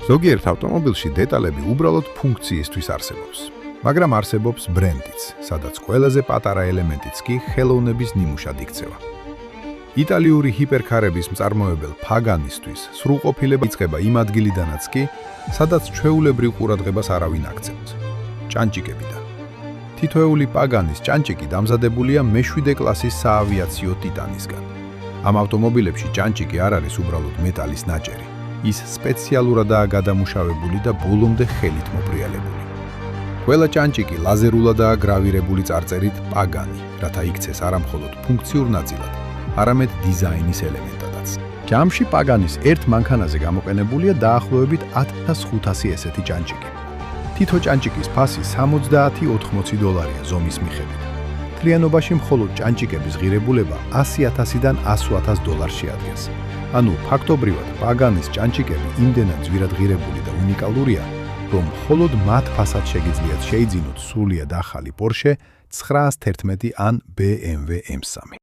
ზოგიერთ ავტომობილში დეტალები უბრალოდ ფუნქციისთვის არსებობს. მაგრამ არსებობს ბრენდიც, სადაც ყველაზე პატარა ელემენტიც კი ხელოვნების ნიმუშად იქცევა. იტალიური ჰიპერკარების მწარმოებელ Pagani-ისთვის სრულყოფილება იწყება იმ ადგილიდანაც კი, სადაც ჩვეულებრივ ყურადღებას არავინ აქცევს. ჭანჭიკებიდან. თითოეული Pagani-s ჭანჭიკი დამზადებულია მე-7 კლასის საავიაციო ტიტანისგან. ამ ავტომობილებში ჭანჭიკი არ არის უბრალოდ მეტალის ნაჭერი. ის სპეციალურადაა გადამუშავებული და ბოლომდე ხელით მოპრიალებული. ყველა ჭანჭიკი ლაზერულადაა გრავირებული წარწერით Pagani, რათა იქცეს არა მხოლოდ ფუნქციურ ნაწილად, არამედ დიზაინის ელემენტადაც. ჯამში Pagani-s ერთ მანქანაზე გამოყენებულია დაახლოებით 1500 ესეთი ჭანჭიკი. თითო ჭანჭიკის ფასი $70-80 ზომის მიხედვით. მთლიანობაში მხოლოდ ჭანჭიკების ღირებულება $100,000-დან $100,000 შეადგენს. ანუ ფაქტობრივად Pagani-s ჭანჭიკები იმდენად ძვირად ღირებული და უნიკალურია, რომ მხოლოდ მათ ფასად შეგიძლიათ შეიძინოთ სრულიად ახალი Porsche 911 ან BMW M3.